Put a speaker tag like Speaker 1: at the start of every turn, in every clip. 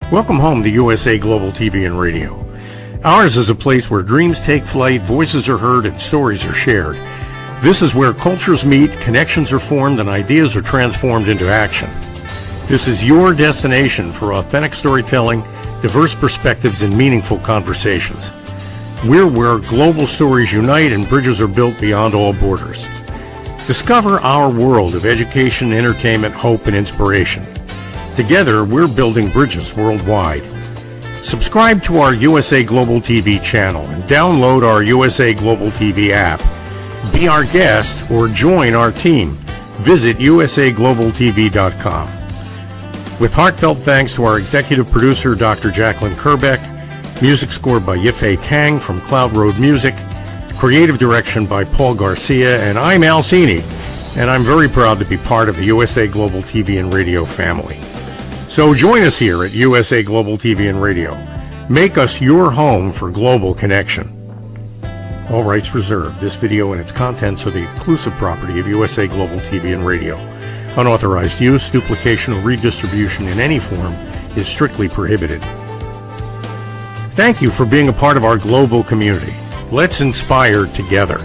Speaker 1: Welcome home to USA Global TV and Radio. Ours is a place where dreams take flight, voices are heard, and stories are shared. This is where cultures meet, connections are formed, and ideas are transformed into action. This is your destination for authentic storytelling, diverse perspectives, and meaningful conversations. We're where global stories unite and bridges are built beyond all borders. Discover our world of education, entertainment, hope, and inspiration. Together, we're building bridges worldwide. Subscribe to our USA Global TV channel and download our USA Global TV app. Be our guest or join our team. Visit usaglobaltv.com. With heartfelt thanks to our executive producer, Dr. JACALYN KERBECK, music scored by Yifei Tang from Cloud Road Music, creative direction by Paul Garcia, and I'm Al Cini, and I'm very proud to be part of the USA Global TV and Radio family. So join us here at USA Global TV and Radio. Make us your home for global connection. All rights reserved. This video and its contents are the exclusive property of USA Global TV and Radio. Unauthorized use, duplication, or redistribution in any form is strictly prohibited. Thank you for being a part of our global community. Let's inspire together.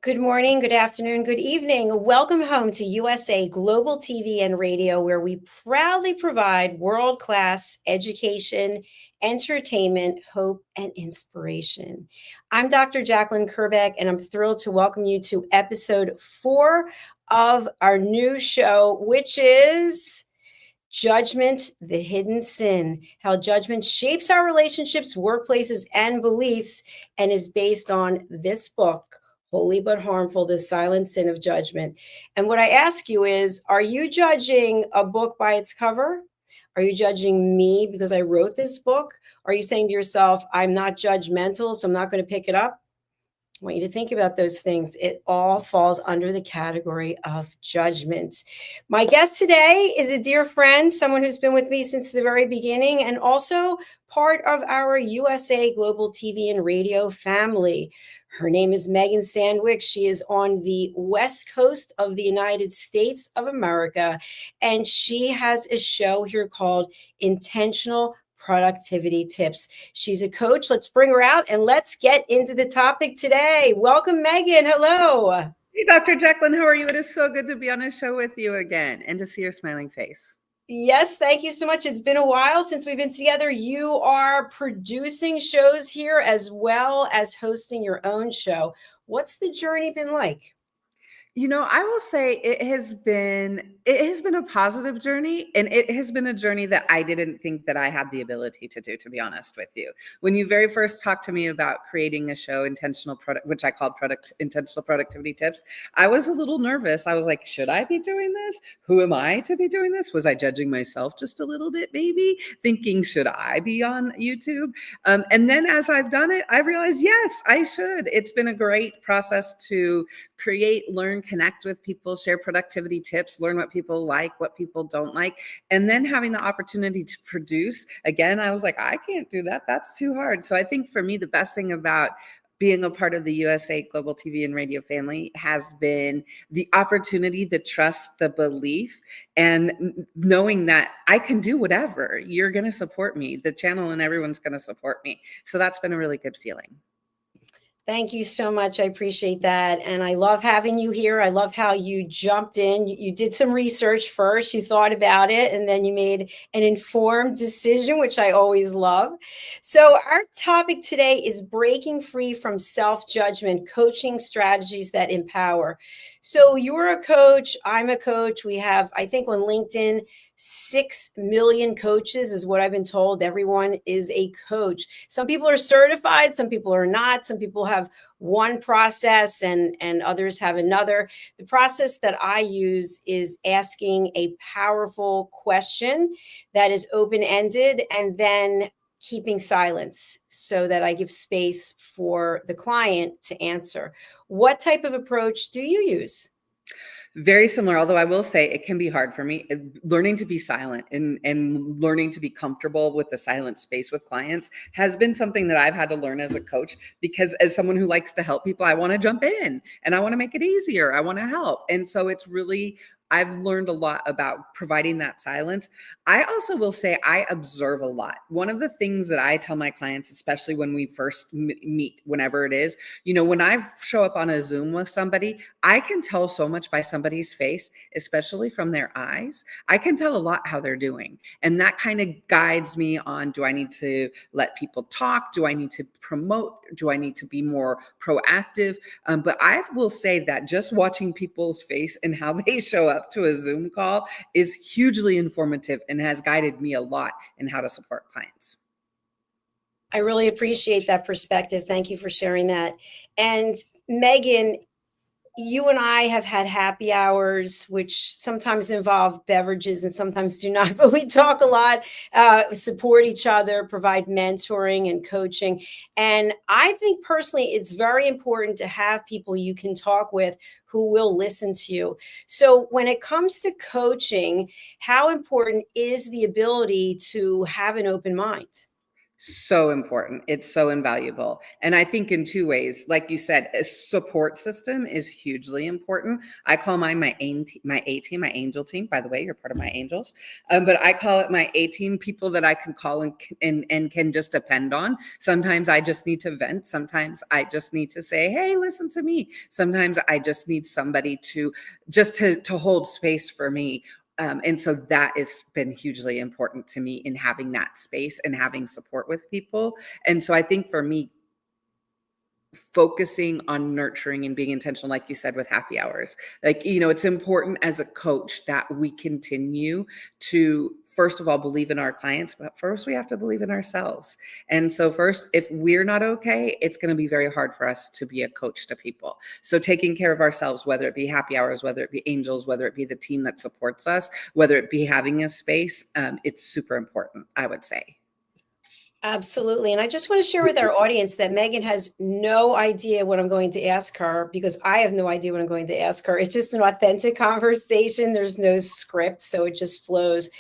Speaker 2: Good morning, good afternoon, good evening. Welcome home to USA Global TV and Radio, where we proudly provide world-class education, entertainment, hope, and inspiration. I'm Dr. JACALYN KERBECK, and I'm thrilled to welcome you to episode 4 of our new show, which is Judgment, the Hidden Sin, how judgment shapes our relationships, workplaces, and beliefs, and is based on this book, Holy but Harmful, The Silent Sin of Judgment. And what I ask you is, are you judging a book by its cover? Are you judging me because I wrote this book? Are you saying to yourself, I'm not judgmental, so I'm not going to pick it up? I want you to think about those things. It all falls under the category of judgment. My guest today is a dear friend, someone who's been with me since the very beginning, and also part of our USA Global TV and Radio family. Her name is Megan Sandwick. She is on the West Coast of the United States of America, and she has a show here called Intentional Productivity Tips. She's a coach. Let's bring her out and let's get into the topic today. Welcome, Megan. Hello.
Speaker 3: Hey, Dr. JACALYN, how are you? It is so good to be on a show with you again and to see your smiling face.
Speaker 2: Yes, thank you so much. It's been a while since we've been together. You are producing shows here as well as hosting your own show. What's the journey been like?
Speaker 3: You know, I will say it has been a positive journey, and it has been a journey that I didn't think that I had the ability to do, to be honest with you. When you very first talked to me about creating a show, which I called Intentional Productivity Tips, I was a little nervous. I was like, should I be doing this? Who am I to be doing this? Was I judging myself just a little bit, maybe? Thinking, should I be on YouTube? And then as I've done it, I realized, yes, I should. It's been a great process to create, learn, connect with people, share productivity tips, learn what people like, what people don't like, and then having the opportunity to produce. Again, I was like, I can't do that. That's too hard. So I think for me, the best thing about being a part of the USA Global TV and Radio family has been the opportunity, the trust, the belief, and knowing that I can do whatever. You're going to support me. The channel and everyone's going to support me. So that's been a really good feeling.
Speaker 2: Thank you so much. I appreciate that. And I love having you here. I love how you jumped in. You did some research first. You thought about it, and then you made an informed decision, which I always love. So our topic today is breaking free from self-judgment, coaching strategies that empower. So you're a coach. I'm a coach. We have, I think on LinkedIn, 6 million coaches is what I've been told. Everyone is a coach. Some people are certified. Some people are not. Some people have one process and others have another. The process that I use is asking a powerful question that is open-ended and then keeping silence so that I give space for the client to answer. What type of approach do you use?
Speaker 3: Very similar, although I will say it can be hard for me. Learning to be silent and learning to be comfortable with the silent space with clients has been something that I've had to learn as a coach, because as someone who likes to help people, I want to jump in and I want to make it easier. I want to help. And so it's really, I've learned a lot about providing that silence. I also will say I observe a lot. One of the things that I tell my clients, especially when we first meet, whenever it is, when I show up on a Zoom with somebody, I can tell so much by somebody's face, especially from their eyes. I can tell a lot how they're doing. And that kind of guides me on, do I need to let people talk? Do I need to promote? Do I need to be more proactive? But I will say that just watching people's face and how they show up to a Zoom call is hugely informative and has guided me a lot in how to support clients.
Speaker 2: I really appreciate that perspective. Thank you for sharing that. And Megan, you and I have had happy hours, which sometimes involve beverages and sometimes do not, but we talk a lot, support each other, provide mentoring and coaching. And I think personally, it's very important to have people you can talk with who will listen to you. So when it comes to coaching, how important is the ability to have an open mind?
Speaker 3: So important. It's so invaluable. And I think in two ways, like you said, a support system is hugely important. I call mine my A team, my angel team. By the way, you're part of my angels. But I call it my A team, people that I can call and can just depend on. Sometimes I just need to vent. Sometimes I just need to say, hey, listen to me. Sometimes I just need somebody to hold space for me. And so that has been hugely important to me in having that space and having support with people. And so I think for me, focusing on nurturing and being intentional, like you said, with happy hours, it's important as a coach that we continue to, first of all, believe in our clients, but first we have to believe in ourselves. And so first, if we're not okay, it's going to be very hard for us to be a coach to people. So taking care of ourselves, whether it be happy hours, whether it be angels, whether it be the team that supports us, whether it be having a space, it's super important, I would say.
Speaker 2: Absolutely. And I just want to share with our audience that Megan has no idea what I'm going to ask her because I have no idea what I'm going to ask her. It's just an authentic conversation. There's no script, so it just flows.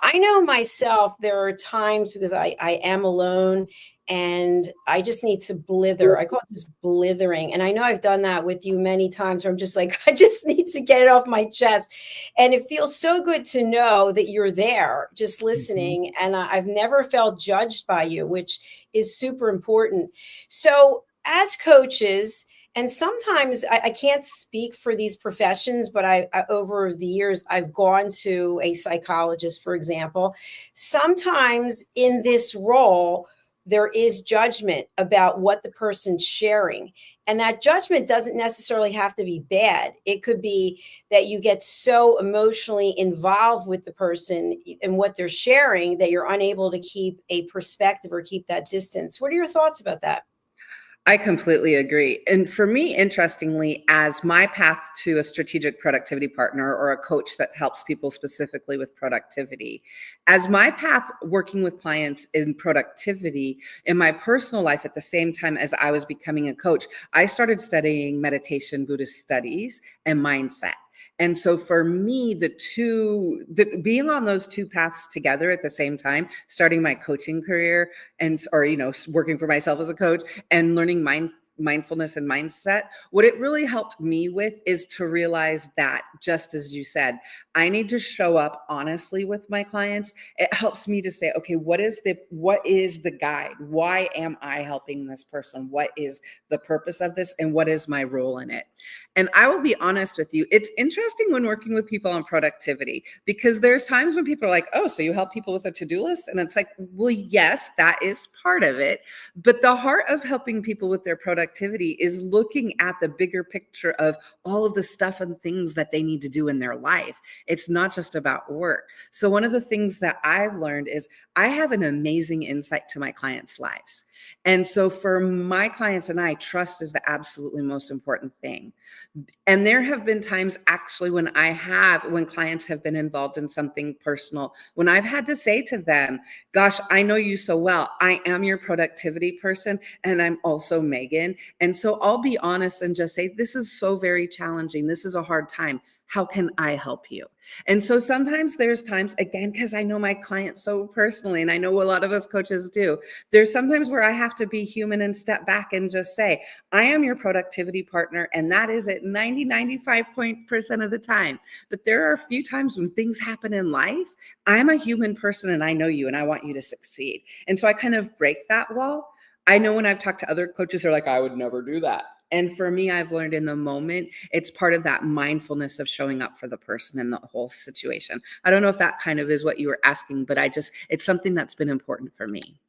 Speaker 2: I know myself, there are times because I am alone and I just need to blither. I call it just blithering. And I know I've done that with you many times where I'm just like, I just need to get it off my chest. And it feels so good to know that you're there just listening. And I've never felt judged by you, which is super important. So as coaches, and sometimes I can't speak for these professions, but I over the years, I've gone to a psychologist, for example. Sometimes in this role, there is judgment about what the person's sharing. And that judgment doesn't necessarily have to be bad. It could be that you get so emotionally involved with the person and what they're sharing that you're unable to keep a perspective or keep that distance. What are your thoughts about that?
Speaker 3: I completely agree. And for me, interestingly, as my path to a strategic productivity partner or a coach that helps people specifically with productivity, as my path working with clients in productivity in my personal life at the same time as I was becoming a coach, I started studying meditation, Buddhist studies, and mindset. And so for me, being on those two paths together at the same time, starting my coaching career working for myself as a coach and learning mindfulness and mindset, what it really helped me with is to realize that, just as you said, I need to show up honestly with my clients. It helps me to say, okay, what is the guide? Why am I helping this person? What is the purpose of this? And what is my role in it? And I will be honest with you, it's interesting when working with people on productivity, because there's times when people are like, oh, so you help people with a to-do list? And it's like, well, yes, that is part of it. But the heart of helping people with their productivity is looking at the bigger picture of all of the stuff and things that they need to do in their life. It's not just about work. So one of the things that I've learned is I have an amazing insight to my clients' lives. And so for my clients and I, trust is the absolutely most important thing. And there have been times actually when clients have been involved in something personal, when I've had to say to them, gosh, I know you so well. I am your productivity person, and I'm also Megan. And so I'll be honest and just say, this is so very challenging. This is a hard time. How can I help you? And so sometimes there's times, again, because I know my clients so personally, and I know a lot of us coaches do, there's sometimes where I have to be human and step back and just say, I am your productivity partner. And that is at 95% of the time. But there are a few times when things happen in life. I'm a human person and I know you and I want you to succeed. And so I kind of break that wall. I know when I've talked to other coaches, they're like, I would never do that. And for me, I've learned in the moment, it's part of that mindfulness of showing up for the person in the whole situation. I don't know if that kind of is what you were asking, but it's something that's been important for me.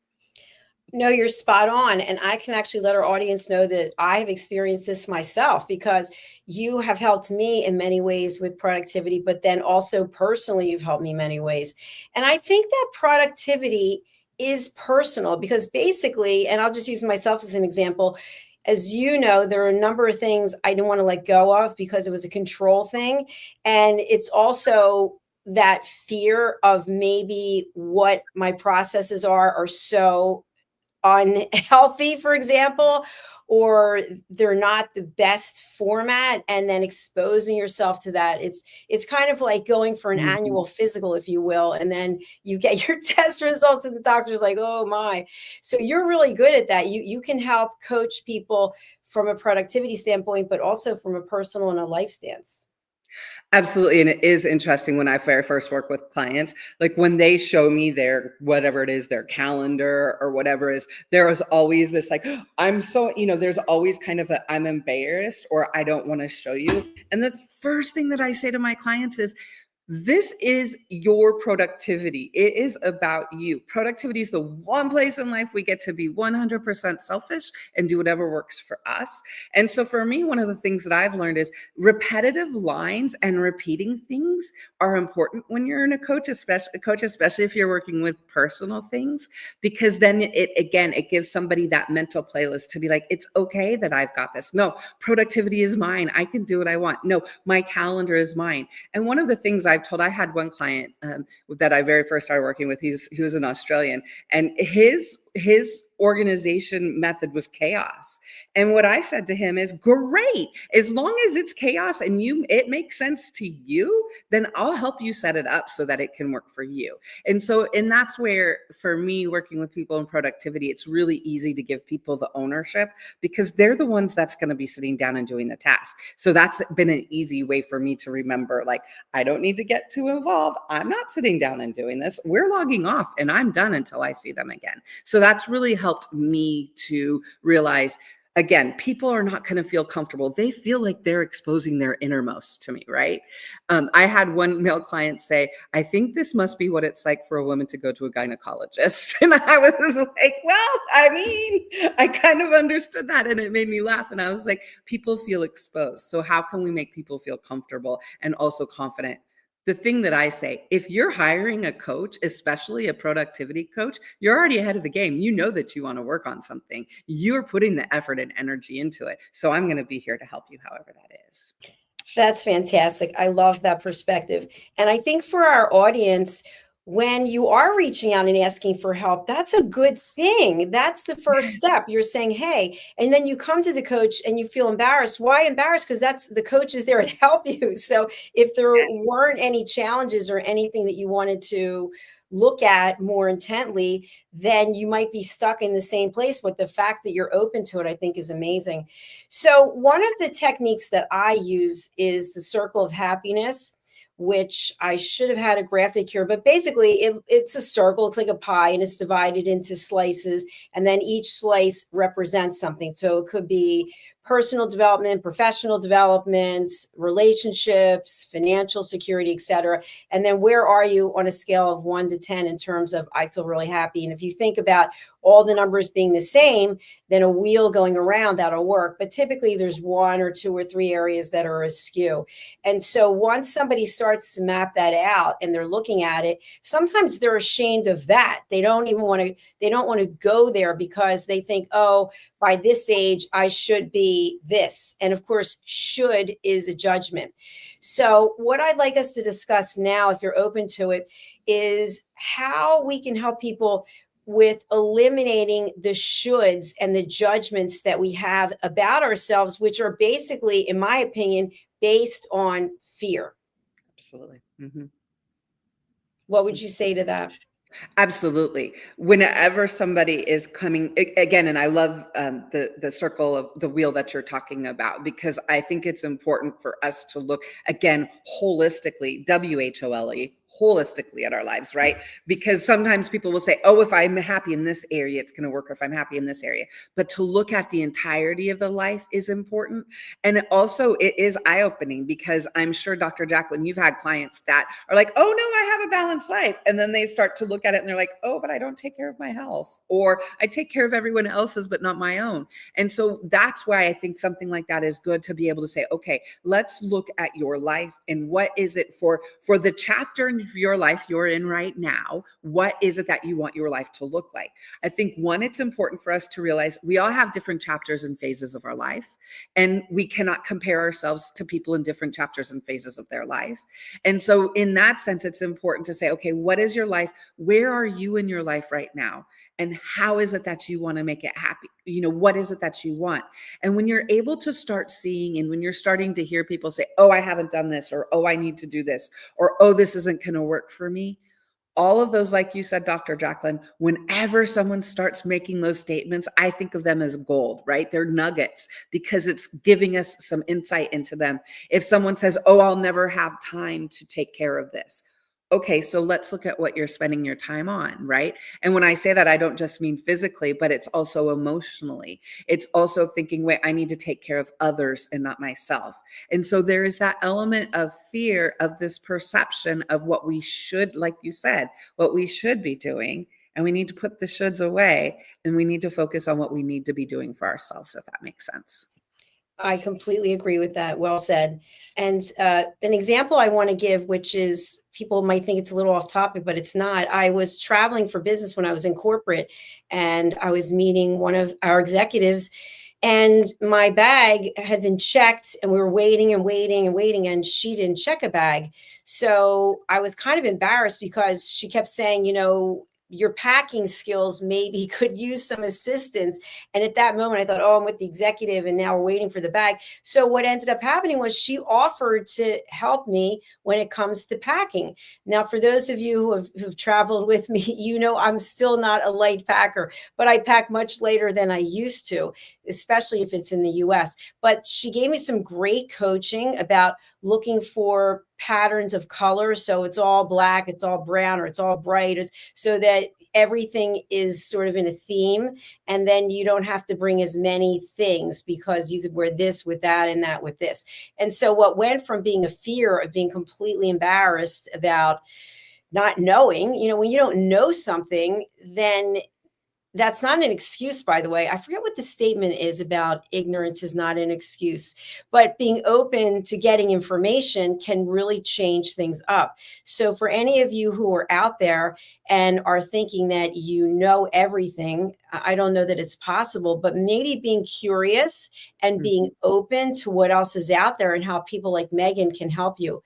Speaker 2: No, you're spot on. And I can actually let our audience know that I have experienced this myself, because you have helped me in many ways with productivity, but then also personally, you've helped me many ways. And I think that productivity is personal, because basically, and I'll just use myself as an example, as you know, there are a number of things I didn't want to let go of because it was a control thing. And it's also that fear of maybe what my processes are so unhealthy, for example, or they're not the best format, and then exposing yourself to that. It's kind of like going for an annual physical, if you will, and then you get your test results and the doctor's like, oh my. So you're really good at that. You can help coach people from a productivity standpoint, but also from a personal and a life stance.
Speaker 3: Absolutely. And it is interesting when I very first work with clients, like when they show me their, whatever it is, their calendar or whatever it is, there is always this like, I'm so, there's always kind of I'm embarrassed or I don't want to show you. And the first thing that I say to my clients is, this is your productivity. It is about you. Productivity is the one place in life we get to be 100% selfish and do whatever works for us. And so for me, one of the things that I've learned is repetitive lines and repeating things are important when you're in a coach, especially if you're working with personal things, because then it gives somebody that mental playlist to be like, it's okay that I've got this. No, productivity is mine. I can do what I want. No, my calendar is mine. And one of the things I had one client that I very first started working with. He was an Australian, and his organization method was chaos. And what I said to him is, great, as long as it's chaos and it makes sense to you, then I'll help you set it up so that it can work for you. And that's where, for me, working with people in productivity, it's really easy to give people the ownership, because they're the ones that's going to be sitting down and doing the task. So that's been an easy way for me to remember, like, I don't need to get too involved. I'm not sitting down and doing this. We're logging off and I'm done until I see them again. So that's really helped me to realize, again, people are not going to feel comfortable. They feel like they're exposing their innermost to me, right? I had one male client say, I think this must be what it's like for a woman to go to a gynecologist. And I was like, well, I mean, I kind of understood that. And it made me laugh. And I was like, people feel exposed. So how can we make people feel comfortable and also confident? The thing that I say, if you're hiring a coach, especially a productivity coach, you're already ahead of the game. You know that you want to work on something. You're putting the effort and energy into it. So I'm going to be here to help you however that is.
Speaker 2: That's fantastic. I love that perspective. And I think for our audience, when you are reaching out and asking for help, that's a good thing. That's the first step. You're saying, hey, and then you come to the coach and you feel embarrassed. Why embarrassed? Because the coach is there to help you. So if there weren't any challenges or anything that you wanted to look at more intently, then you might be stuck in the same place. But the fact that you're open to it, I think, is amazing. So one of the techniques that I use is the circle of happiness, which I should have had a graphic here, but basically it's a circle. It's like a pie and it's divided into slices, and then each slice represents something. So it could be personal development, professional development, relationships, financial security, etc. And then where are you on a scale of 1 to 10 in terms of I feel really happy? And if you think about all the numbers being the same, then a wheel going around, that'll work. But typically there's 1 or 2 or 3 areas that are askew. And so once somebody starts to map that out and they're looking at it, sometimes they're ashamed of that. They don't want to go there because they think, oh, by this age, I should be this. And of course, should is a judgment. So what I'd like us to discuss now, if you're open to it, is how we can help people with eliminating the shoulds and the judgments that we have about ourselves, which are basically, in my opinion, based on fear.
Speaker 3: Absolutely. Mm-hmm.
Speaker 2: What would you say to that?
Speaker 3: Absolutely. Whenever somebody is coming again, and I love the circle of the wheel that you're talking about, because I think it's important for us to look again holistically, WHOLE, holistically at our lives, right? Because sometimes people will say, oh, if I'm happy in this area, it's going to work, or if I'm happy in this area. But to look at the entirety of the life is important. And it is eye-opening, because I'm sure, Dr. JACALYN, you've had clients that are like, oh no, I have a balanced life. And then they start to look at it and they're like, oh, but I don't take care of my health, or I take care of everyone else's, but not my own. And so that's why I think something like that is good, to be able to say, okay, let's look at your life, and what is it for the chapter in your life you're in right now? What is it that you want your life to look like? I think, one, it's important for us to realize we all have different chapters and phases of our life, and we cannot compare ourselves to people in different chapters and phases of their life. And so in that sense, it's important to say, okay, what is your life? Where are you in your life right now? And how is it that you want to make it happy? What is it that you want? And when you're able to start seeing, and when you're starting to hear people say, oh, I haven't done this, or oh, I need to do this, or oh, this isn't going to work for me. All of those, like you said, Dr. JACALYN, whenever someone starts making those statements, I think of them as gold, right? They're nuggets, because it's giving us some insight into them. If someone says, oh, I'll never have time to take care of this. Okay, so let's look at what you're spending your time on, right? And when I say that, I don't just mean physically, but it's also emotionally. It's also thinking, wait, I need to take care of others and not myself. And so there is that element of fear, of this perception of what we should, like you said, what we should be doing. And we need to put the shoulds away, and we need to focus on what we need to be doing for ourselves, if that makes sense.
Speaker 2: I completely agree with that. Well said. And an example I want to give, which is, people might think it's a little off topic, but it's not. I was traveling for business when I was in corporate, and I was meeting one of our executives, and my bag had been checked, and we were waiting and waiting and waiting, and she didn't check a bag. So I was kind of embarrassed, because she kept saying, your packing skills maybe could use some assistance. And at that moment, I thought, oh, I'm with the executive, and now we're waiting for the bag. So what ended up happening was, she offered to help me when it comes to packing. Now, for those of you who've traveled with me, I'm still not a light packer, but I pack much later than I used to, especially if it's in the US. But she gave me some great coaching about looking for patterns of color. So it's all black, it's all brown, or it's all bright, so that everything is sort of in a theme. And then you don't have to bring as many things, because you could wear this with that and that with this. And so what went from being a fear of being completely embarrassed about not knowing, when you don't know something, then that's not an excuse, by the way. I forget what the statement is about ignorance is not an excuse, but being open to getting information can really change things up. So for any of you who are out there and are thinking that you know everything, I don't know that it's possible, but maybe being curious and being open to what else is out there, and how people like Megan can help you.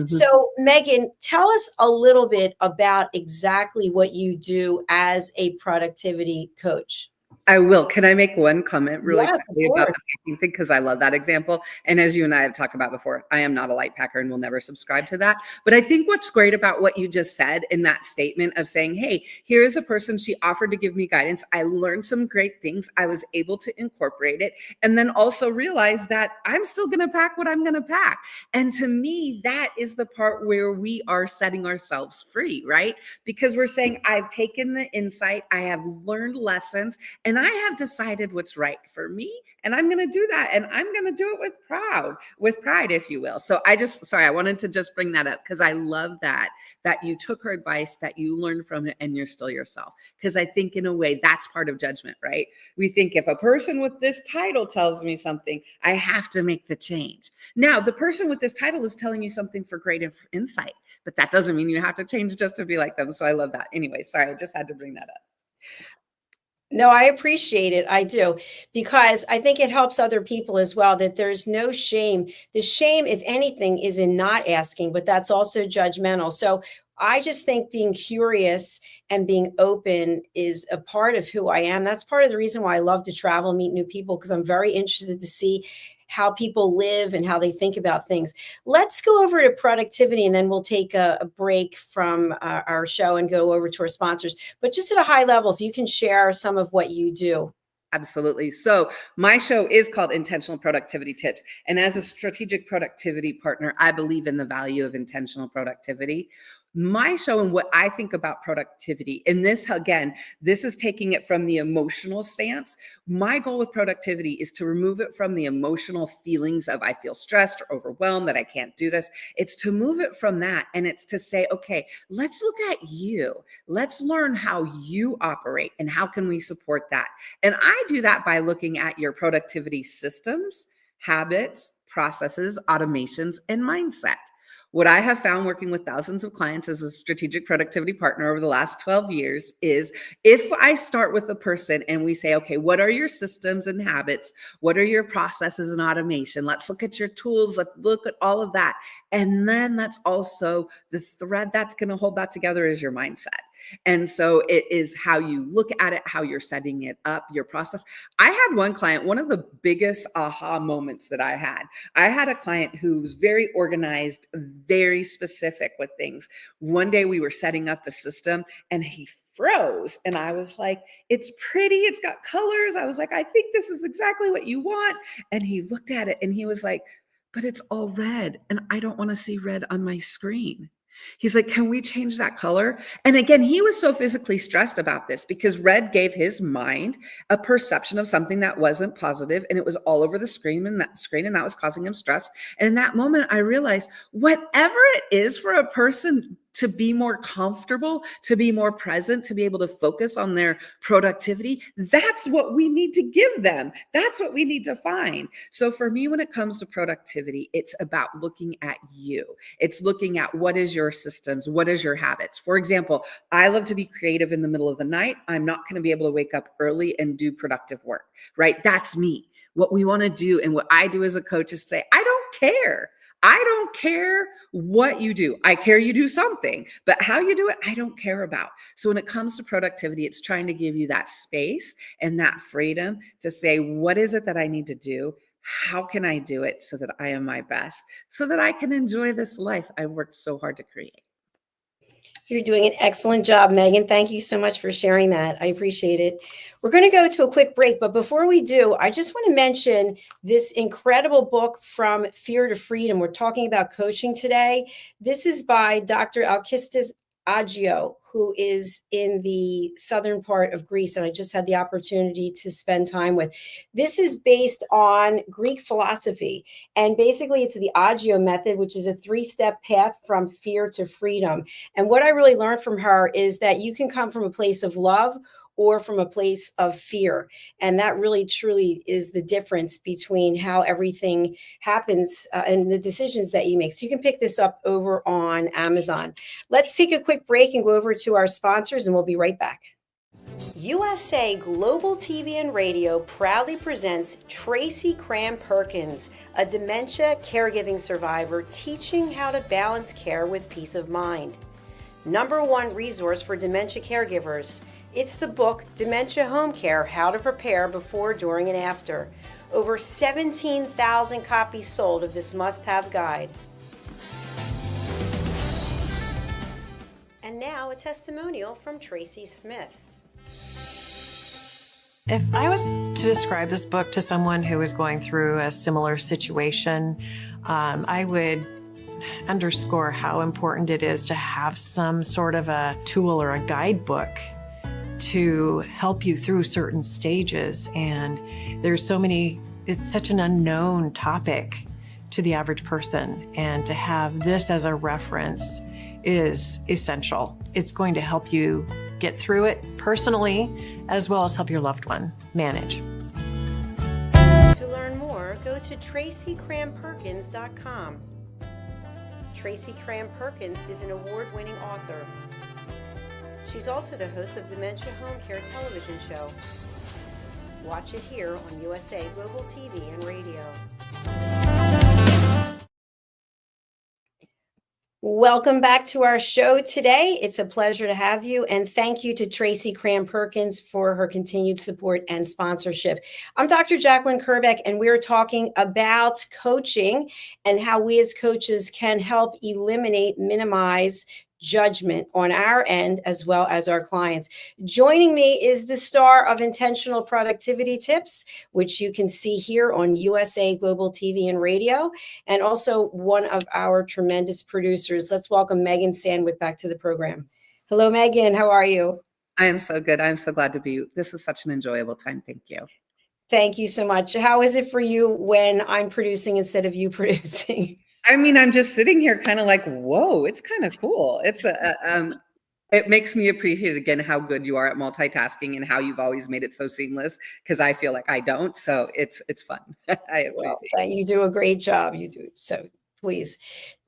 Speaker 2: So Megan, tell us a little bit about exactly what you do as a productivity coach.
Speaker 3: I will. Can I make one comment really
Speaker 2: Yes,
Speaker 3: quickly about the packing thing? Because I love that example. And as you and I have talked about before, I am not a light packer and will never subscribe to that. But I think what's great about what you just said in that statement of saying, hey, here's a person, she offered to give me guidance. I learned some great things. I was able to incorporate it. And then also realize that I'm still going to pack what I'm going to pack. And to me, that is the part where we are setting ourselves free, right? Because we're saying, I've taken the insight, I have learned lessons, and I have decided what's right for me, and I'm going to do that, and I'm going to do it with pride, if you will. So I wanted to just bring that up, because I love that you took her advice, that you learned from it, and you're still yourself. Because I think in a way that's part of judgment, right? We think if a person with this title tells me something, I have to make the change. Now, the person with this title is telling you something for great insight, but that doesn't mean you have to change just to be like them. So I love that. Anyway, sorry, I just had to bring that up.
Speaker 2: No, I appreciate it. I do, because I think it helps other people as well, that there's no shame. The shame, if anything, is in not asking, but that's also judgmental. So I just think being curious and being open is a part of who I am. That's part of the reason why I love to travel and meet new people, because I'm very interested to see how people live and how they think about things. Let's go over to productivity, and then we'll take a break from our show and go over to our sponsors. But just at a high level, if you can share some of what you do.
Speaker 3: Absolutely. So my show is called Intentional Productivity Tips. And as a strategic productivity partner, I believe in the value of intentional productivity. My show and what I think about productivity, and this, again, this is taking it from the emotional stance. My goal with productivity is to remove it from the emotional feelings of I feel stressed or overwhelmed that I can't do this. It's to move it from that. And it's to say, okay, let's look at you. Let's learn how you operate and how can we support that. And I do that by looking at your productivity systems, habits, processes, automations, and mindset. What I have found working with thousands of clients as a strategic productivity partner over the last 12 years is if I start with a person and we say, okay, what are your systems and habits? What are your processes and automation? Let's look at your tools. Let's look at all of that. And then that's also the thread that's going to hold that together is your mindset. And so it is how you look at it, how you're setting it up, your process. I had one client, one of the biggest aha moments that I had a client who was very organized, very specific with things. One day we were setting up the system and he froze. And I was like, it's pretty, it's got colors. I was like, I think this is exactly what you want. And he looked at it and he was like, but it's all red and I don't want to see red on my screen. He's like, can we change that color? And again, he was so physically stressed about this because red gave his mind a perception of something that wasn't positive, and it was all over the screen and that was causing him stress. And in that moment, I realized whatever it is for a person to be more comfortable, to be more present, to be able to focus on their productivity, that's what we need to give them. That's what we need to find. So for me, when it comes to productivity, it's about looking at you. It's looking at what is your systems, what is your habits. For example, I love to be creative in the middle of the night. I'm not going to be able to wake up early and do productive work, right? That's me. What we want to do and what I do as a coach is say, I don't care. I don't care what you do. I care you do something, but how you do it, I don't care about. So when it comes to productivity, it's trying to give you that space and that freedom to say, what is it that I need to do? How can I do it so that I am my best, so that I can enjoy this life I've worked so hard to create?
Speaker 2: You're doing an excellent job, Megan. Thank you so much for sharing that. I appreciate it. We're going to go to a quick break, but before we do, I just want to mention this incredible book, From Fear to Freedom. We're talking about coaching today. This is by Dr. Alkistis Agio, who is in the southern part of Greece, and I just had the opportunity to spend time with. This is based on Greek philosophy, and basically it's the Agio method, which is a 3-step path from fear to freedom. And what I really learned from her is that you can come from a place of love or from a place of fear. And that really truly is the difference between how everything happens and the decisions that you make. So you can pick this up over on Amazon. Let's take a quick break and go over to our sponsors, and we'll be right back. USA Global TV and Radio proudly presents Tracy Cram-Perkins, a dementia caregiving survivor teaching how to balance care with peace of mind. #1 resource for dementia caregivers. It's the book, Dementia Home Care, How to Prepare Before, During, and After. Over 17,000 copies sold of this must-have guide. And now a testimonial from Tracy Smith.
Speaker 4: If I was to describe this book to someone who is going through a similar situation, I would underscore how important it is to have some sort of a tool or a guidebook to help you through certain stages. And there's so many, it's such an unknown topic to the average person. And to have this as a reference is essential. It's going to help you get through it personally, as well as help your loved one manage.
Speaker 2: To learn more, go to TracyCramPerkins.com. Tracy Cram-Perkins is an award-winning author. She's also the host of Dementia Home Care television show. Watch it here on USA Global TV and Radio. Welcome back to our show today. It's a pleasure to have you. And thank you to Tracy Cram Perkins for her continued support and sponsorship. I'm Dr. JACALYN KERBECK, and we're talking about coaching and how we as coaches can help eliminate, minimize judgment on our end as well as our clients. Joining me is the star of Intentional Productivity Tips, which you can see here on USA Global TV and Radio, and also one of our tremendous producers. Let's welcome Megan Sandwick back to the program. Hello, Megan. How are you?
Speaker 3: I am so good. I'm so glad to be. This is such an enjoyable time. Thank you.
Speaker 2: Thank you so much. How is it for you when I'm producing instead of you producing?
Speaker 3: I mean, I'm just sitting here kind of like, whoa, it's kind of cool. It makes me appreciate again how good you are at multitasking and how you've always made it so seamless, because I feel like I don't. So it's fun. I appreciate
Speaker 2: You do a great job. You do. So please,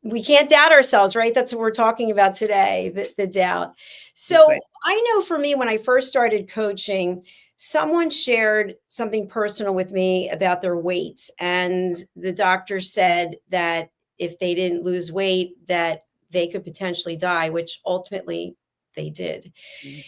Speaker 2: we can't doubt ourselves, right? That's what we're talking about today, the doubt. So
Speaker 3: Right.
Speaker 2: I know for me, when I first started coaching, someone shared something personal with me about their weight. And the doctor said that if they didn't lose weight, that they could potentially die, which ultimately they did.
Speaker 3: Mhm.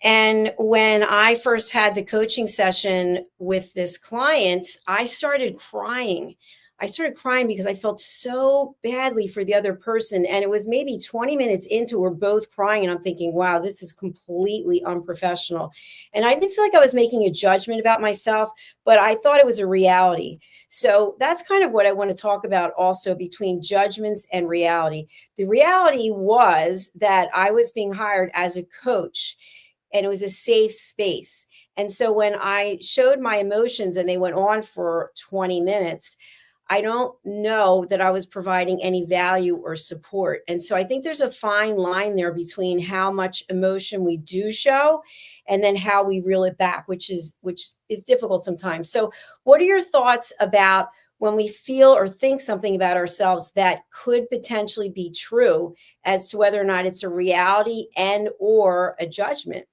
Speaker 2: And when I first had the coaching session with this client, I started crying. I started crying because I felt so badly for the other person. And it was maybe 20 minutes into we're both crying. And I'm thinking, wow, this is completely unprofessional. And I didn't feel like I was making a judgment about myself, but I thought it was a reality. So that's kind of what I want to talk about also, between judgments and reality. The reality was that I was being hired as a coach, and it was a safe space. And so when I showed my emotions and they went on for 20 minutes, I don't know that I was providing any value or support. And so I think there's a fine line there between how much emotion we do show and then how we reel it back, which is difficult sometimes. So what are your thoughts about when we feel or think something about ourselves that could potentially be true, as to whether or not it's a reality and or a judgment?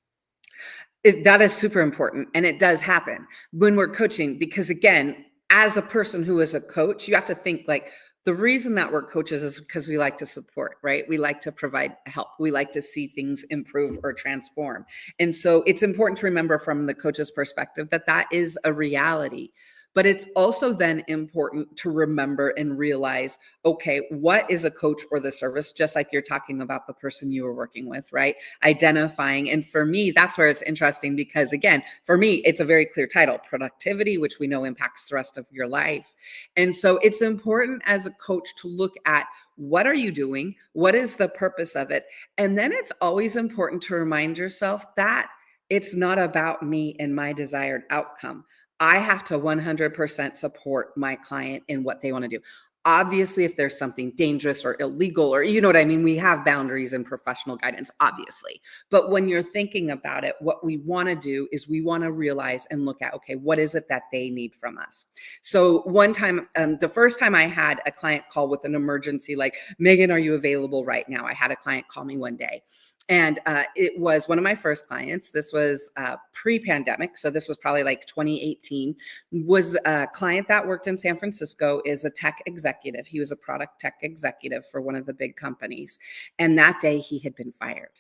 Speaker 3: That is super important. And it does happen when we're coaching, because again, as a person who is a coach, you have to think like, the reason that we're coaches is because we like to support, right? We like to provide help. We like to see things improve or transform. And so it's important to remember from the coach's perspective that that is a reality. But it's also then important to remember and realize, okay, what is a coach or the service? Just like you're talking about the person you were working with, right? Identifying. And for me, that's where it's interesting, because again, for me, it's a very clear title: productivity, which we know impacts the rest of your life. And so it's important as a coach to look at, what are you doing? What is the purpose of it? And then it's always important to remind yourself that it's not about me and my desired outcome. I have to 100% support my client in what they want to do. Obviously, if there's something dangerous or illegal, or you know what I mean, we have boundaries and professional guidance, obviously. But when you're thinking about it, what we want to do is we want to realize and look at, okay, what is it that they need from us? So one time, the first time I had a client call with an emergency, like, Megan, are you available right now? I had a client call me one day. And it was one of my first clients. This was pre-pandemic. So this was probably like 2018. Was a client that worked in San Francisco, is a tech executive. He was a product tech executive for one of the big companies. And that day he had been fired.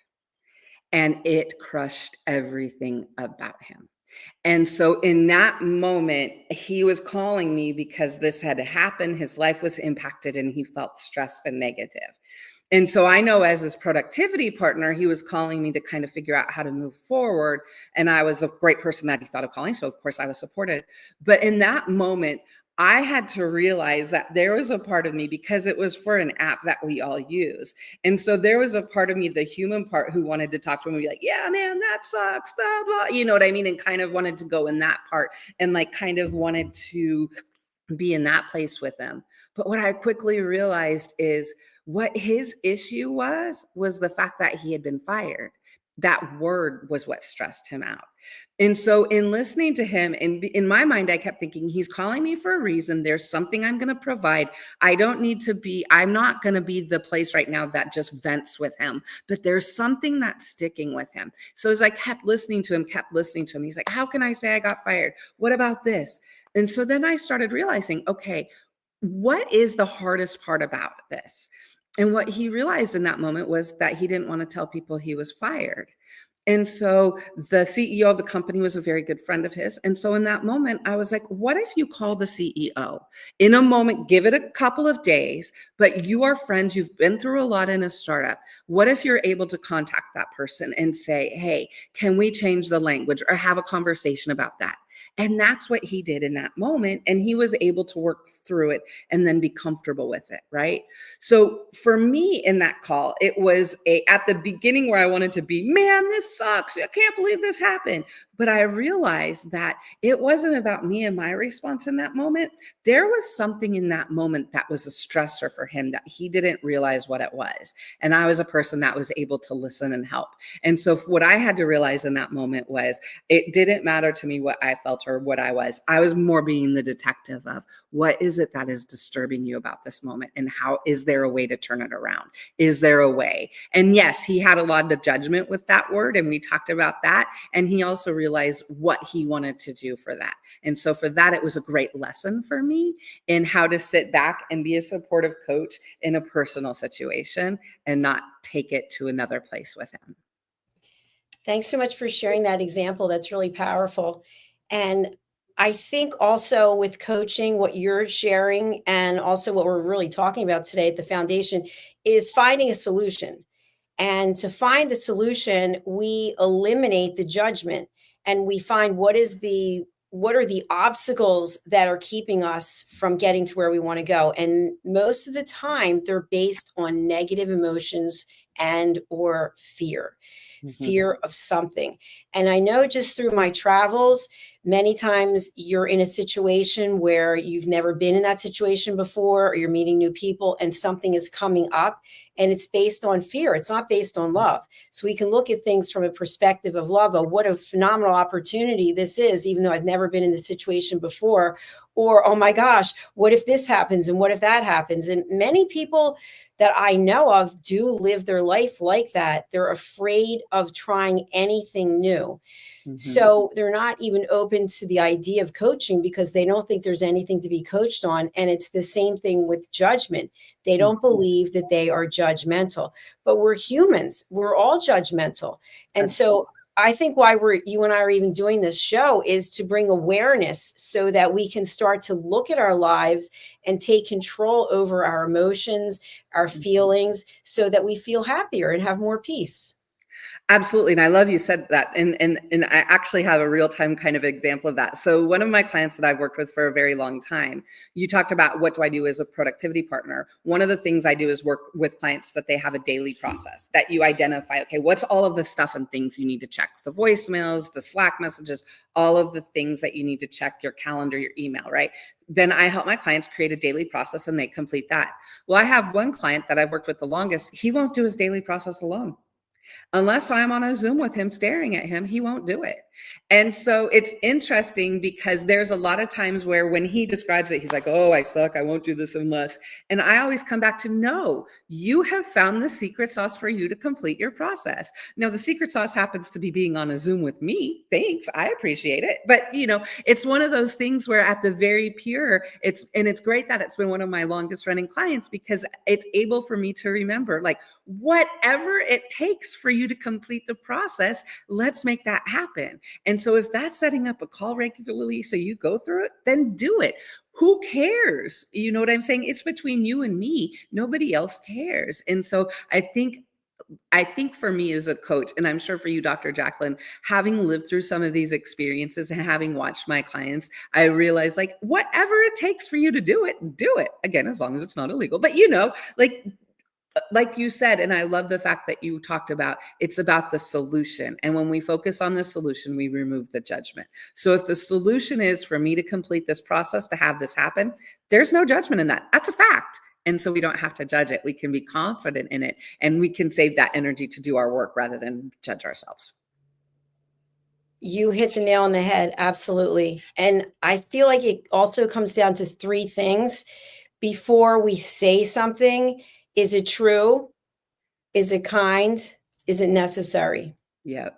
Speaker 3: And it crushed everything about him. And so in that moment, he was calling me because this had happened. His life was impacted and he felt stressed and negative. And so I know, as his productivity partner, he was calling me to kind of figure out how to move forward. And I was a great person that he thought of calling. So of course I was supported. But in that moment, I had to realize that there was a part of me, because it was for an app that we all use. And so there was a part of me, the human part, who wanted to talk to him and be like, yeah, man, that sucks, blah, blah. You know what I mean? And kind of wanted to go in that part and like kind of wanted to be in that place with him. But what I quickly realized is what his issue was the fact that he had been fired. That word was what stressed him out. And so in listening to him, in my mind, I kept thinking, he's calling me for a reason. There's something I'm going to provide. I'm not going to be the place right now that just vents with him, but there's something that's sticking with him. So as I kept listening to him, he's like, how can I say I got fired? What about this? And so then I started realizing, okay, what is the hardest part about this? And what he realized in that moment was that he didn't want to tell people he was fired. And so the CEO of the company was a very good friend of his. And so in that moment, I was like, what if you call the CEO in a moment, give it a couple of days, but you are friends, you've been through a lot in a startup. What if you're able to contact that person and say, hey, can we change the language or have a conversation about that? And that's what he did in that moment. And he was able to work through it and then be comfortable with it. Right. So for me in that call, it was at the beginning where I wanted to be, man, this sucks. I can't believe this happened. But I realized that it wasn't about me and my response in that moment. There was something in that moment that was a stressor for him that he didn't realize what it was. And I was a person that was able to listen and help. And so what I had to realize in that moment was it didn't matter to me what I felt or what I was. I was more being the detective of what is it that is disturbing you about this moment, and how is there a way to turn it around? Is there a way? And yes, he had a lot of judgment with that word, and we talked about that. And he also realized what he wanted to do for that. And so for that, it was a great lesson for me in how to sit back and be a supportive coach in a personal situation and not take it to another place with him.
Speaker 2: Thanks so much for sharing that example. That's really powerful. And I think also with coaching, what you're sharing and also what we're really talking about today at the foundation is finding a solution. And to find the solution, we eliminate the judgment and we find what are the obstacles that are keeping us from getting to where we want to go. And most of the time they're based on negative emotions and or fear. Fear of something. And I know just through my travels, many times you're in a situation where you've never been in that situation before, or you're meeting new people and something is coming up and it's based on fear. It's not based on love. So we can look at things from a perspective of love, of what a phenomenal opportunity this is, even though I've never been in this situation before. Or, oh my gosh, what if this happens? And what if that happens? And many people that I know of do live their life like that. They're afraid of trying anything new. So they're not even open to the idea of coaching because they don't think there's anything to be coached on. And it's the same thing with judgment. They don't believe that they are judgmental, but we're humans. We're all judgmental. And so I think why you and I are even doing this show is to bring awareness so that we can start to look at our lives and take control over our emotions, our feelings, so that we feel happier and have more peace.
Speaker 3: Absolutely. And I love you said that. And I actually have a real time kind of example of that. So one of my clients that I've worked with for a very long time, you talked about what do I do as a productivity partner? One of the things I do is work with clients that they have a daily process that you identify, okay, what's all of the stuff and things you need to check? The voicemails, the Slack messages, all of the things that you need to check, your calendar, your email, right? Then I help my clients create a daily process and they complete that. Well, I have one client that I've worked with the longest. He won't do his daily process alone. Unless I'm on a Zoom with him staring at him, he won't do it. And so it's interesting because there's a lot of times where when he describes it, he's like, oh, I suck. I won't do this unless. And I always come back to, no, you have found the secret sauce for you to complete your process. Now, the secret sauce happens to be being on a Zoom with me. Thanks. I appreciate it. But, it's one of those things where at the very pure, it's great that it's been one of my longest running clients because it's able for me to remember, like, whatever it takes for you to complete the process, let's make that happen. And so if that's setting up a call regularly so you go through it, then do it. Who cares? You know what I'm saying? It's between you and me. Nobody else cares. And so I think for me as a coach, and I'm sure for you, Dr. JACALYN, having lived through some of these experiences and having watched my clients, I realize like whatever it takes for you to do it, do it. Again, as long as it's not illegal. But like you said, and I love the fact that you talked about, it's about the solution. And when we focus on the solution, we remove the judgment. So if the solution is for me to complete this process, to have this happen, there's no judgment in that. That's a fact. And so we don't have to judge it. We can be confident in it and we can save that energy to do our work rather than judge ourselves.
Speaker 2: You hit the nail on the head. Absolutely. And I feel like it also comes down to three things before we say something. Is it true? Is it kind? Is it necessary?
Speaker 3: Yep.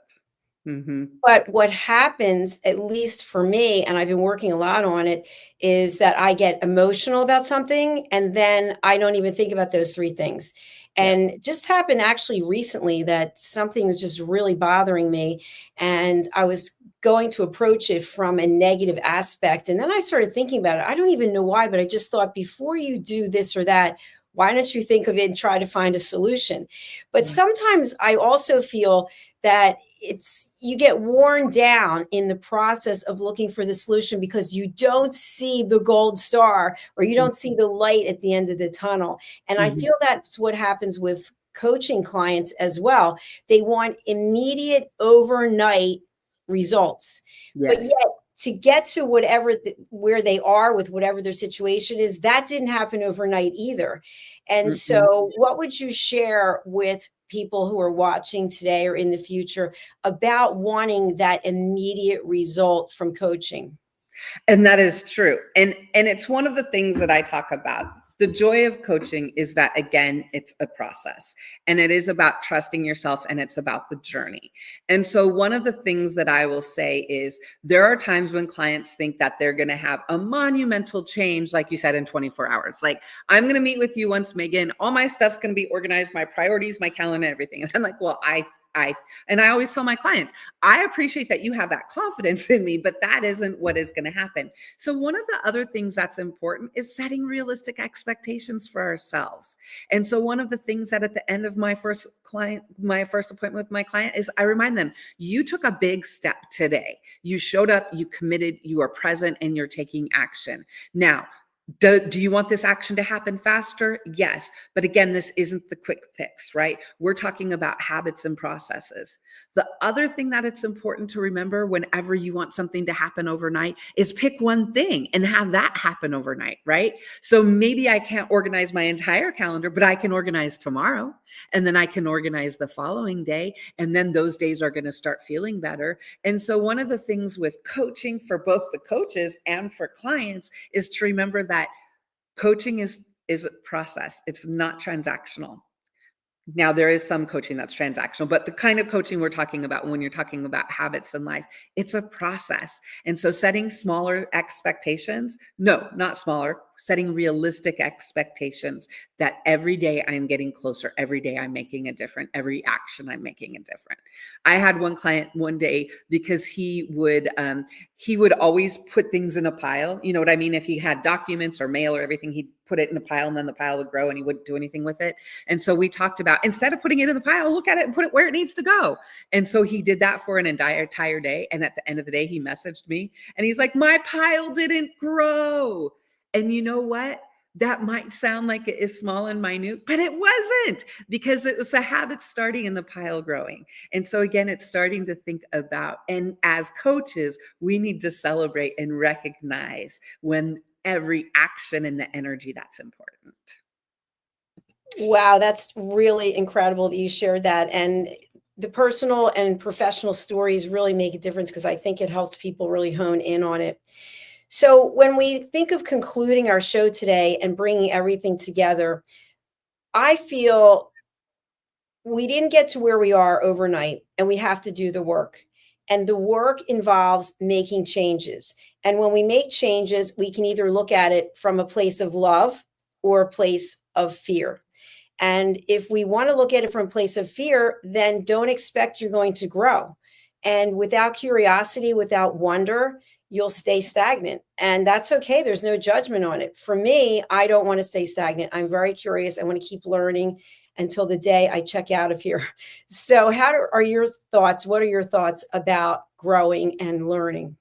Speaker 3: Mm-hmm.
Speaker 2: But what happens, at least for me, and I've been working a lot on it, is that I get emotional about something and then I don't even think about those three things.
Speaker 3: Yeah.
Speaker 2: And it just happened actually recently that something was just really bothering me. And I was going to approach it from a negative aspect. And then I started thinking about it. I don't even know why, but I just thought before you do this or that, why don't you think of it and try to find a solution? But
Speaker 3: Yeah.
Speaker 2: sometimes I also feel that it's you get worn down in the process of looking for the solution because you don't see the gold star or you don't see the light at the end of the tunnel. And I
Speaker 3: Mm-hmm.
Speaker 2: feel that's what happens with coaching clients as well. They want immediate overnight results. But
Speaker 3: Yes.
Speaker 2: yet to get to where they are with whatever their situation is, that didn't happen overnight either. And
Speaker 3: Mm-mm.
Speaker 2: so what would you share with people who are watching today or in the future about wanting that immediate result from coaching?
Speaker 3: And that is true. And it's one of the things that I talk about. The joy of coaching is that, again, it's a process and it is about trusting yourself and it's about the journey. And so one of the things that I will say is there are times when clients think that they're going to have a monumental change, like you said, in 24 hours. Like, I'm going to meet with you once, Megan, all my stuff's going to be organized, my priorities, my calendar, everything. And I'm like, well, and I always tell my clients, I appreciate that you have that confidence in me, but that isn't what is going to happen. So one of the other things that's important is setting realistic expectations for ourselves. And so one of the things that at the end of my first appointment with my client is I remind them, you took a big step today. You showed up, you committed, you are present, and you're taking action. Now, do you want this action to happen faster? Yes. But again, this isn't the quick fix, right? We're talking about habits and processes. The other thing that it's important to remember whenever you want something to happen overnight is pick one thing and have that happen overnight, right? So maybe I can't organize my entire calendar, but I can organize tomorrow, and then I can organize the following day. And then those days are going to start feeling better. And so one of the things with coaching for both the coaches and for clients is to remember that coaching is a process. It's not transactional. Now, there is some coaching that's transactional, but the kind of coaching we're talking about when you're talking about habits in life, it's a process. And so setting smaller expectations, no, not smaller, setting realistic expectations that every day I'm getting closer, every day I'm making a difference, every action I'm making a difference. I had one client one day because he would always put things in a pile. You know what I mean? If he had documents or mail or everything, he'd put it in a pile and then the pile would grow and he wouldn't do anything with it. And so we talked about, instead of putting it in the pile, look at it and put it where it needs to go. And so he did that for an entire day. And at the end of the day, he messaged me and he's like, my pile didn't grow. And you know what? That might sound like it is small and minute, but it wasn't, because it was the habit starting and the pile growing. And so again, it's starting to think about, and as coaches, we need to celebrate and recognize when every action and the energy that's important.
Speaker 2: Wow, that's really incredible that you shared that. And the personal and professional stories really make a difference because I think it helps people really hone in on it. So, when we think of concluding our show today and bringing everything together, I feel we didn't get to where we are overnight and we have to do the work. And the work involves making changes. And when we make changes, we can either look at it from a place of love or a place of fear. And if we want to look at it from a place of fear, then don't expect you're going to grow. And without curiosity, without wonder, you'll stay stagnant. And that's okay. There's no judgment on it. For me, I don't want to stay stagnant. I'm very curious. I want to keep learning until the day I check out of here. So, are your thoughts? What are your thoughts about growing and learning?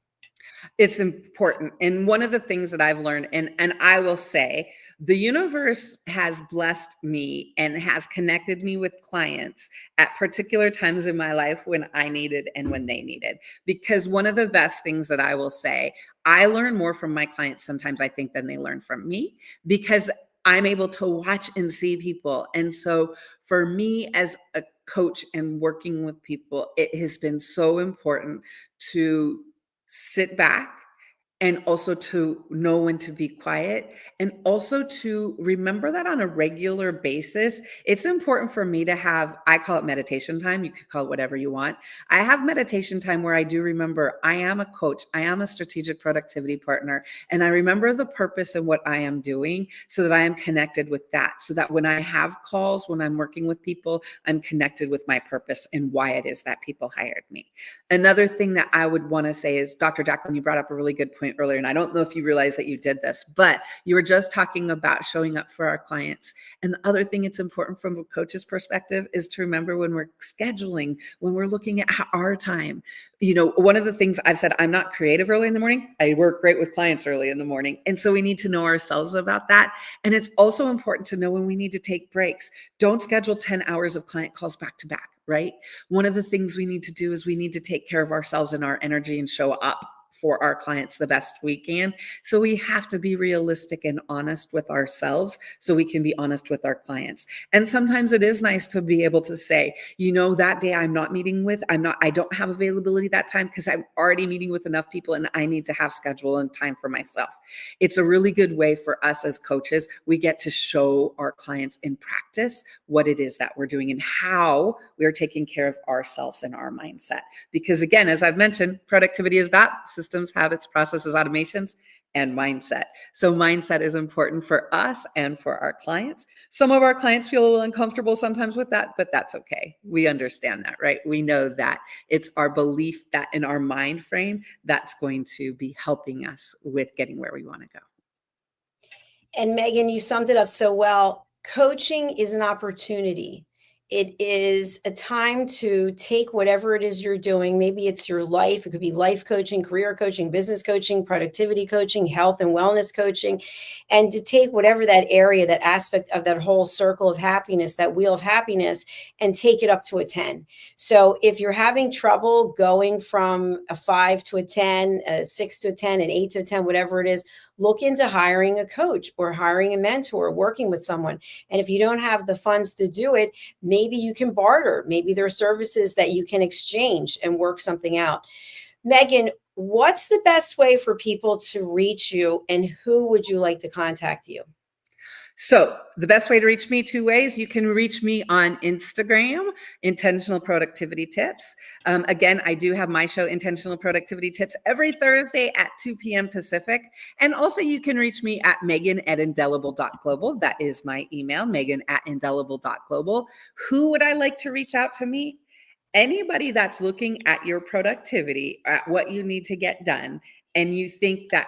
Speaker 3: It's important. And one of the things that I've learned, and I will say, the universe has blessed me and has connected me with clients at particular times in my life when I needed and when they needed. Because one of the best things that I will say, I learn more from my clients sometimes, I think, than they learn from me, because I'm able to watch and see people. And so for me as a coach and working with people, it has been so important to sit back and also to know when to be quiet, and also to remember that on a regular basis. It's important for me to have, I call it meditation time. You could call it whatever you want. I have meditation time where I do remember I am a coach, I am a strategic productivity partner, and I remember the purpose and what I am doing so that I am connected with that. So that when I have calls, when I'm working with people, I'm connected with my purpose and why it is that people hired me. Another thing that I would want to say is, Dr. JACALYN, you brought up a really good point earlier, and I don't know if you realize that you did this, but you were just talking about showing up for our clients. And the other thing it's important from a coach's perspective is to remember when we're scheduling, when we're looking at our time. You know, one of the things I've said, I'm not creative early in the morning. I work great with clients early in the morning. And so we need to know ourselves about that. And it's also important to know when we need to take breaks. Don't schedule 10 hours of client calls back to back, right? One of the things we need to do is we need to take care of ourselves and our energy and show up for our clients the best we can. So we have to be realistic and honest with ourselves so we can be honest with our clients. And sometimes it is nice to be able to say, you know, that day I don't have availability that time because I'm already meeting with enough people and I need to have schedule and time for myself. It's a really good way for us as coaches. We get to show our clients in practice what it is that we're doing and how we're taking care of ourselves and our mindset. Because again, as I've mentioned, productivity is about systems, habits, processes, automations, and mindset. So mindset is important for us and for our clients. Some of our clients feel a little uncomfortable sometimes with that, but that's okay. We understand that, right? We know that it's our belief that in our mind frame, that's going to be helping us with getting where we want to go.
Speaker 2: And Megan, you summed it up so well. Coaching is an opportunity. It is a time to take whatever it is you're doing. Maybe it's your life. It could be life coaching, career coaching, business coaching, productivity coaching, health and wellness coaching, and to take whatever that area, that aspect of that whole circle of happiness, that wheel of happiness, and take it up to a 10. So if you're having trouble going from a 5 to a 10, a 6 to a 10, an 8 to a 10, whatever it is, look into hiring a coach or hiring a mentor, working with someone. And if you don't have the funds to do it, maybe you can barter. Maybe there are services that you can exchange and work something out. Megan, what's the best way for people to reach you, and who would you like to contact you?
Speaker 3: So the best way to reach me, 2 ways. You can reach me on Instagram, Intentional Productivity Tips. Again, I do have my show, Intentional Productivity Tips, every Thursday at 2 p.m. Pacific. And also you can reach me at megan@indelible.global. That is my email, megan@indelible.global. Who would I like to reach out to me? Anybody that's looking at your productivity, at what you need to get done, and you think that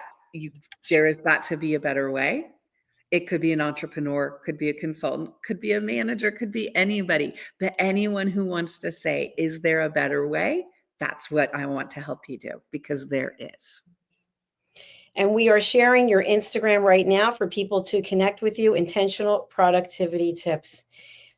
Speaker 3: there has got to be a better way. It could be an entrepreneur, could be a consultant, could be a manager, could be anybody, but anyone who wants to say, is there a better way? That's what I want to help you do, because there is.
Speaker 2: And we are sharing your Instagram right now for people to connect with you, Intentional Productivity Tips.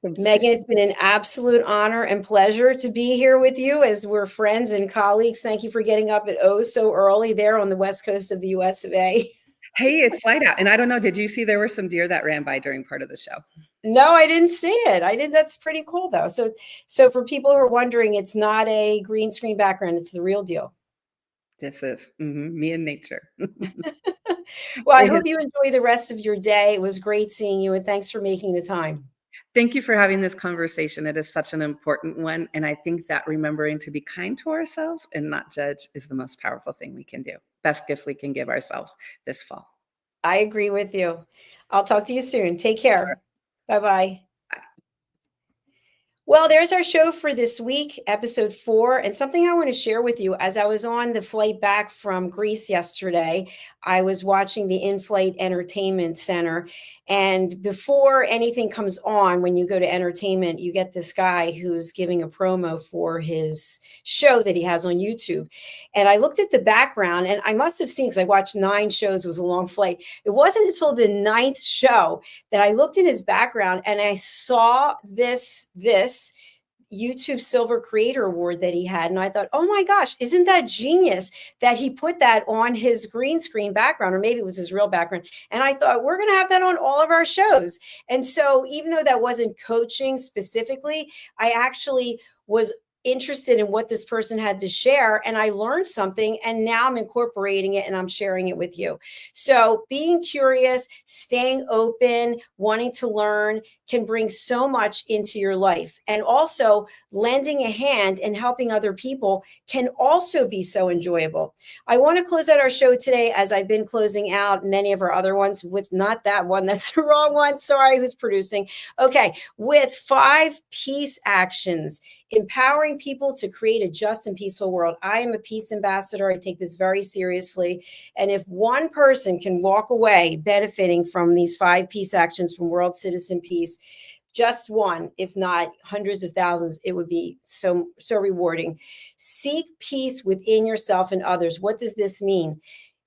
Speaker 2: Megan, it's been an absolute honor and pleasure to be here with you as we're friends and colleagues. Thank you for getting up at so early there on the west coast of the US of A.
Speaker 3: Hey, it's light out. And I don't know, did you see there were some deer that ran by during part of the show?
Speaker 2: No, I didn't see it. I did. That's pretty cool though. So for people who are wondering, it's not a green screen background. It's the real deal.
Speaker 3: This is me and nature.
Speaker 2: Well, I hope you enjoy the rest of your day. It was great seeing you, and thanks for making the time.
Speaker 3: Thank you for having this conversation. It is such an important one. And I think that remembering to be kind to ourselves and not judge is the most powerful thing we can do. Best gift we can give ourselves this fall.
Speaker 2: I agree with you. I'll talk to you soon. Take care. Bye-bye. Well, there's our show for this week, episode 4. And something I want to share with you, as I was on the flight back from Greece yesterday, I was watching the in-flight entertainment center. And before anything comes on, when you go to entertainment, you get this guy who's giving a promo for his show that he has on YouTube. And I looked at the background, and I must have seen, because I watched 9 shows, it was a long flight. It wasn't until the 9th show that I looked in his background and I saw this YouTube Silver Creator Award that he had. And I thought, oh my gosh, isn't that genius that he put that on his green screen background, or maybe it was his real background. And I thought, we're going to have that on all of our shows. And so even though that wasn't coaching specifically, I actually was interested in what this person had to share, and I learned something, and now I'm incorporating it and I'm sharing it with you. So being curious, staying open, wanting to learn can bring so much into your life. And also lending a hand and helping other people can also be so enjoyable. I want to close out our show today, as I've been closing out many of our other ones, with not that one, that's the wrong one. Sorry, who's producing? Okay, with 5 peace actions, empowering people to create a just and peaceful world. I am a peace ambassador. I take this very seriously. And if one person can walk away benefiting from these 5 peace actions from World Citizen Peace, just one, if not hundreds of thousands, it would be so rewarding. Seek peace within yourself and others. What does this mean?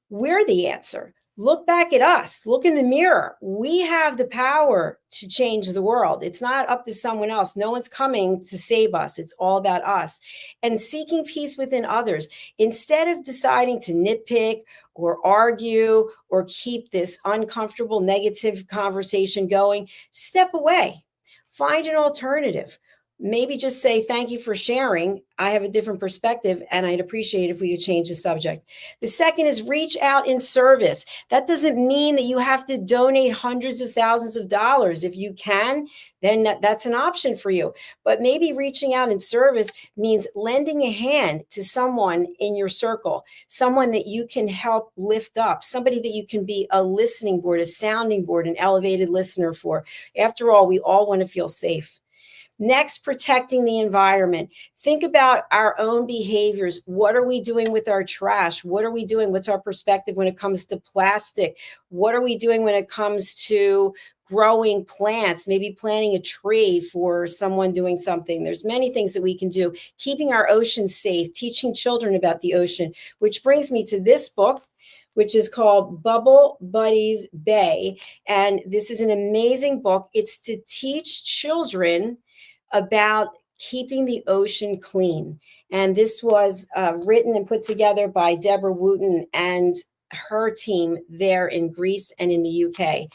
Speaker 2: We're the answer. Look back at us. Look in the mirror. We have the power to change the world. It's not up to someone else. No one's coming to save us. It's all about us. And seeking peace within others. Instead of deciding to nitpick or argue or keep this uncomfortable negative conversation going, step away. Find an alternative. Maybe just say, thank you for sharing. I have a different perspective, and I'd appreciate if we could change the subject. The second is reach out in service. That doesn't mean that you have to donate hundreds of thousands of dollars. If you can, then that's an option for you. But maybe reaching out in service means lending a hand to someone in your circle, someone that you can help lift up, somebody that you can be a listening board, a sounding board, an elevated listener for. After all, we all want to feel safe. Next, protecting the environment. Think about our own behaviors. What are we doing with our trash? What are we doing? What's our perspective when it comes to plastic? What are we doing when it comes to growing plants, maybe planting a tree for someone doing something? There's many things that we can do. Keeping our ocean safe, teaching children about the ocean, which brings me to this book, which is called Bubble Buddies Bay. And this is an amazing book. It's to teach children about keeping the ocean clean. And this was written and put together by Deborah Wooten and her team there in Greece and in the UK.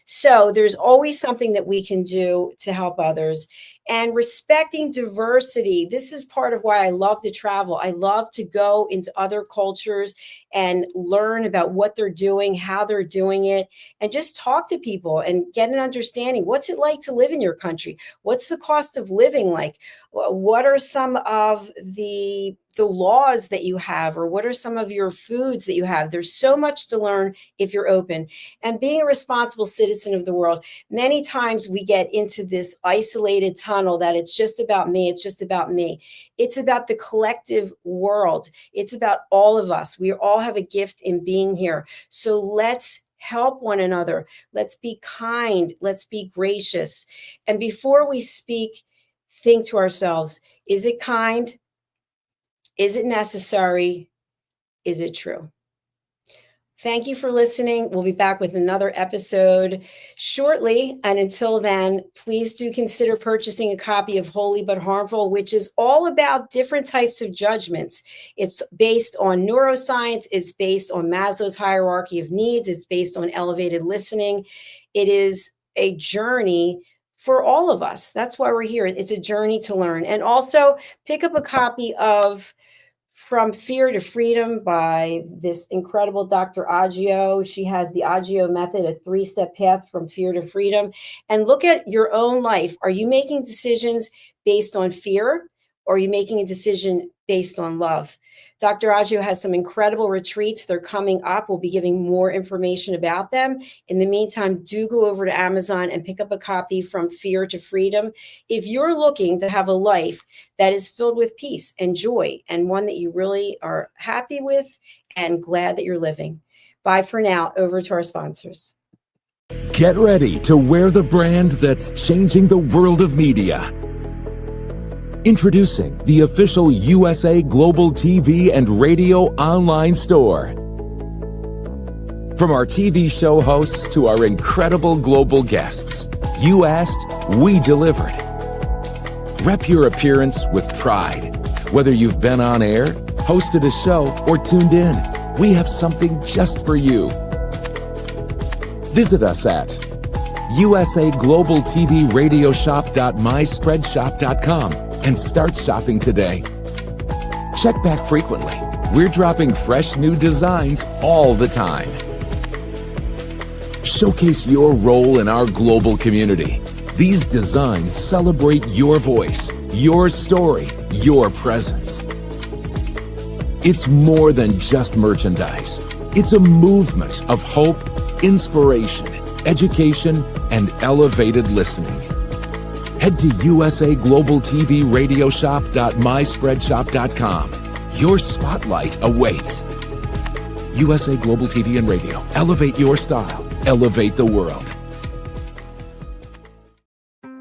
Speaker 2: So there's always something that we can do to help others. And respecting diversity. This is part of why I love to travel. I love to go into other cultures and learn about what they're doing, how they're doing it, and just talk to people and get an understanding. What's it like to live in your country? What's the cost of living like? What are some of the laws that you have, or what are some of your foods that you have? There's so much to learn if you're open. And being a responsible citizen of the world, many times we get into this isolated tunnel that it's just about me, it's just about me. It's about the collective world. It's about all of us. We all have a gift in being here. So let's help one another. Let's be kind. Let's be gracious. And before we speak, think to ourselves, is it kind? Is it necessary? Is it true? Thank you for listening. We'll be back with another episode shortly. And until then, please do consider purchasing a copy of Holy But Harmful, which is all about different types of judgments. It's based on neuroscience. It's based on Maslow's hierarchy of needs. It's based on elevated listening. It is a journey for all of us. That's why we're here. It's a journey to learn. And also pick up a copy of From Fear to Freedom by this incredible Dr. Aggio. She has the Aggio method, a 3-step path from fear to freedom. And look at your own life. Are you making decisions based on fear, or are you making a decision based on love? Dr. Aggio has some incredible retreats. They're coming up. We'll be giving more information about them. In the meantime, do go over to Amazon and pick up a copy, From Fear to Freedom. If you're looking to have a life that is filled with peace and joy, and one that you really are happy with and glad that you're living. Bye for now. Over to our sponsors.
Speaker 5: Get ready to wear the brand that's changing the world of media. Introducing the official USA Global TV and Radio online store. From our TV show hosts to our incredible global guests, you asked, we delivered. Rep your appearance with pride. Whether you've been on air, hosted a show, or tuned in, we have something just for you. Visit us at usaglobaltvradiosshop.myspreadshop.com and start shopping today. Check back frequently. We're dropping fresh new designs all the time. Showcase your role in our global community. These designs celebrate your voice, your story, your presence. It's more than just merchandise. It's a movement of hope, inspiration, education, and elevated listening. Head to usaglobaltvradiosshop.myspreadshop.com. Your spotlight awaits. USA Global TV and Radio. Elevate your style. Elevate the world.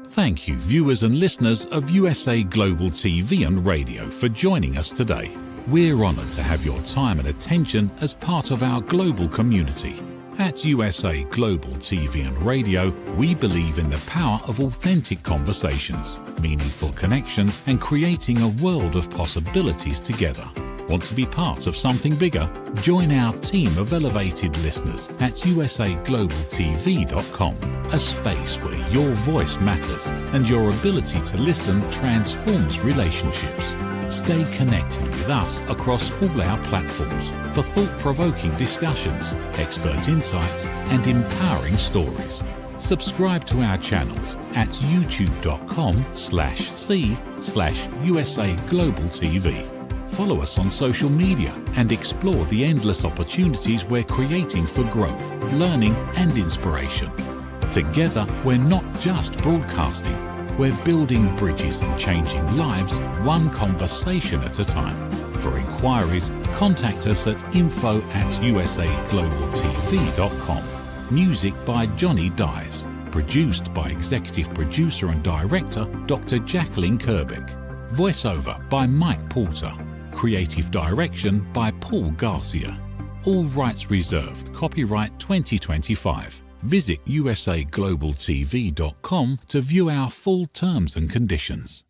Speaker 6: Thank you, viewers and listeners of USA Global TV and Radio, for joining us today. We're honoured to have your time and attention as part of our global community. At USA Global TV and Radio, we believe in the power of authentic conversations, meaningful connections, and creating a world of possibilities together. Want to be part of something bigger? Join our team of elevated listeners at usaglobaltv.com, a space where your voice matters and your ability to listen transforms relationships. Stay connected with us across all our platforms for thought-provoking discussions, expert insights, and empowering stories. Subscribe to our channels at youtube.com/c/USA Global TV. Follow us on social media and explore the endless opportunities we're creating for growth, learning, and inspiration. Together, we're not just broadcasting. We're building bridges and changing lives one conversation at a time. For inquiries, contact us at info@usaglobaltv.com. Music by Johnny Dyes. Produced by Executive Producer and Director Dr. JACALYN KERBECK. Voiceover by Mike Porter. Creative Direction by Paul Garcia. All rights reserved. Copyright 2025. Visit usaglobaltv.com to view our full terms and conditions.